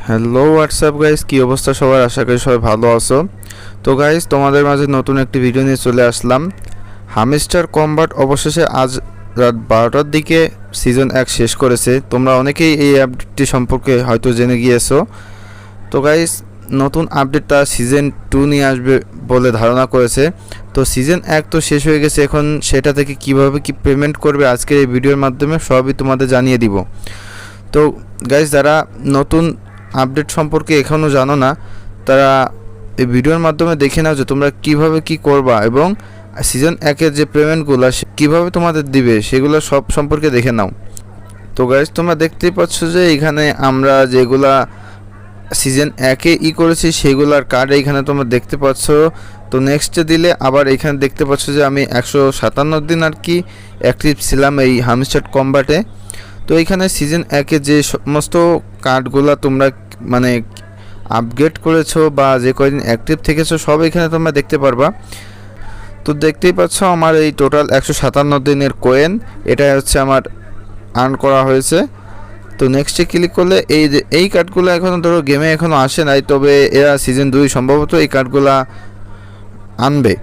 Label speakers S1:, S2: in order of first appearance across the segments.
S1: Hello WhatsApp guys, কি অবস্থা সবার? আশা করি সবাই ভালো আছো। তো গাইস, তোমাদের মাঝে নতুন একটি ভিডিও নিয়ে চলে আসলাম। হামস্টার কম্বাট অবশেষে আজ রাত 12টার দিকে সিজন 1 শেষ করেছে। তোমরা অনেকেই এই আপডেটটি সম্পর্কে হয়তো জেনে গিয়েছো। তো গাইস, নতুন আপডেটটা সিজন 2 নিয়ে আসবে বলে ধারণা করেছে। তো সিজন 1 তো শেষ হয়ে গেছে, এখন সেটা থেকে কিভাবে কি পেমেন্ট করবে আজকের এই ভিডিওর মাধ্যমে সবই তোমাদের জানিয়ে দিব। তো গাইস, যারা নতুন আপডেট সম্পর্কে এখনও জানো না, তারা এই ভিডিওর মাধ্যমে দেখে নাও যে তোমরা কিভাবে কি করবা এবং সিজন 1-এর যে পেমেন্টগুলো কিভাবে তোমাদের দিবে সেগুলো সব সম্পর্কে দেখে নাও। তো গাইস, তোমরা দেখতেই পাচ্ছ যে এখানে আমরা যেগুলা সিজন 1-এ করেছি সেগুলার কার্ড এইখানে তোমরা দেখতে পাচ্ছ। তো নেক্সটে দিলে আবার এখানে দেখতে পাচ্ছ যে আমি 157 দিন আর কি অ্যাক্টিভ ছিলাম এই হামস্টার কম্বাটে। তো এইখানে সিজন 1-এ যে সমস্ত কার্ডগুলো তোমরা মানে আপগ্রেড করেছো বা যে কয়দিন অ্যাক্টিভ থেকেছো সব এখানে তোমরা দেখতে পারবা। তো দেখতেই পাচ্ছ আমার এই টোটাল 157 দিনের কয়েন, এটা হচ্ছে আমার আর্ন করা হয়েছে। তো নেক্সটে ক্লিক করলে এই কার্ডগুলো এখনও ধরো গেমে এখনও আসে নাই, তবে এরা সিজন 2 সম্ভবত এই কার্ডগুলো আনবে।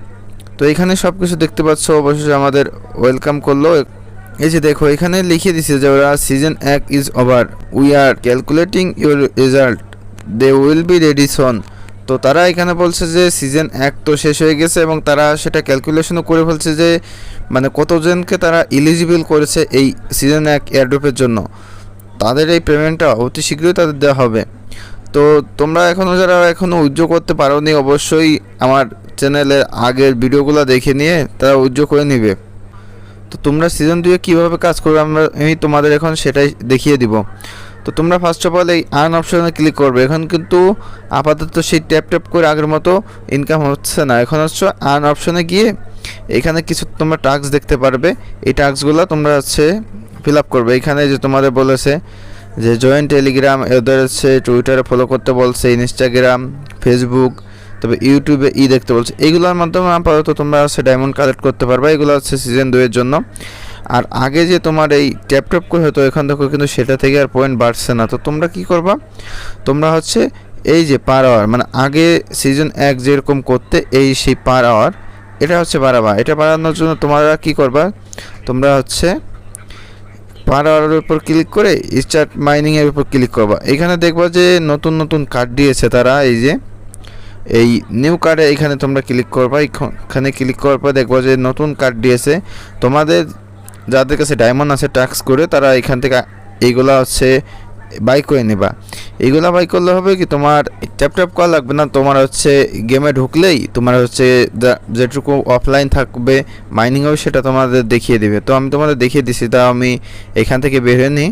S1: তো এখানে সব কিছু দেখতে পাচ্ছ। অবশেষে আমাদের ওয়েলকাম করলো। এই যে দেখো, এখানে লিখে দিছে যে ওরা season 1 is over, we are calculating your result, they will be ready soon. তো তারা এখানে বলছে যে সিজন 1 তো শেষ হয়ে গেছে এবং তারা সেটা ক্যালকুলেশনও করে ফেলছে যে মানে কতজনকে তারা এলিজিবল করেছে এই সিজন 1 এয়ারড্রপের জন্য। তাদের এই পেমেন্টটা অতি শীঘ্রই তাদের দেওয়া হবে। তো তোমরা যারা এখনও উইথড্র করতে পারোনি, অবশ্যই আমার চ্যানেলের আগের ভিডিওগুলো দেখে নিয়ে তারা উইথড্র করে নেবে। তো তোমরা সিজন 2-এ কীভাবে কাজ করবে আমি তোমাদের এখন সেটাই দেখিয়ে দিব। তো তোমরা ফার্স্ট অফ অল এই আর্ন অপশনে ক্লিক করবে। এখন কিন্তু আপাতত সেই ট্যাপ করে আগের মতো ইনকাম হচ্ছে না। এখন হচ্ছে আর্ন অপশনে গিয়ে এখানে কিছু তোমরা টাস্ক দেখতে পারবে। এই টাস্কগুলো তোমরা ফিল আপ করবে। এখানে যে তোমাদের বলেছে যে জয়েন টেলিগ্রাম, এদের টুইটারে ফলো করতে বলছে, ইনস্টাগ্রাম, ফেসবুক, তবে ইউটিউবে দেখতে বলছে। এইগুলোর মাধ্যমে আপাতত তোমরা ডায়মন্ড কালেক্ট করতে পারবে। এগুলো সিজন 2-এর জন্য। আর আগে যে তোমার এই ট্যাপ করে হতো, এখন দেখো কিন্তু সেটা থেকে আর পয়েন্ট বাড়ছে না। তো তোমরা কি করবা, তোমরা এই যে পার আওয়ার, মানে আগে সিজন 1 যেরকম করতে সেই পার আওয়ার এটা বাড়াবা। এটা বাড়ানোর জন্য তোমরা কি করবা, তোমরা পার আওয়ারের উপর ক্লিক করে স্টার্ট মাইনিংয়ের উপর ক্লিক করবা। এখানে দেখবা যে নতুন নতুন কার্ড দিয়েছে তারা। এই নিউ কার্ডে এখানে তোমরা ক্লিক করবা। এখানে ক্লিক করার পর দেখবা যে নতুন কার্ড দিয়েছে। তোমাদের যাদের কাছে ডায়মন্ড আছে টাস্ক করে, তারা এখান থেকে এইগুলা বাই করে নেবা। এইগুলা বাই করলে হবে কি, তোমার ট্যাপ করা লাগবে না। তোমার গেমে ঢুকলেই তোমার যেটুকু অফলাইন থাকবে মাইনিংও সেটা তোমাদের দেখিয়ে দেবে। তো আমি তোমাদের দেখিয়ে দিছি। তা আমি এখান থেকে বের হয়ে নিই।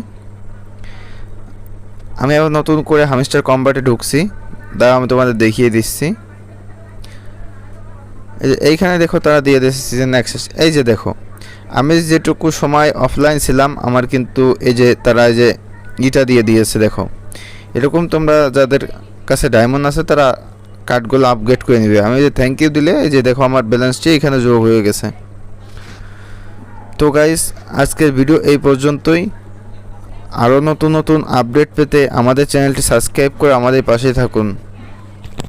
S1: আমি আবার নতুন করে হামস্টার কম্বাটে ঢুকছি। দাঁড়াও, আমি তোমাদের দেখিয়ে দিচ্ছি। এইখানে দেখো তারা দিয়ে দিয়েছে সিজন অ্যাক্সেস। এই যে দেখো, আমি যেটুকু সময় অফলাইন ছিলাম আমার কিন্তু তারা ইটা দিয়ে দিয়েছে। দেখো, এরকম তোমরা যাদের কাছে ডায়মন্ড আছে তারা কার্ডগুলো আপগ্রেড করে নেবে। আমি থ্যাংক ইউ দিলে দেখো আমার ব্যালেন্সটি এখানে যোগ হয়ে গেছে। তো গাইস, আজকের ভিডিও এই পর্যন্তই। আরও নতুন নতুন আপডেট পেতে আমাদের চ্যানেলটি সাবস্ক্রাইব করে আমাদের পাশেই থাকুন।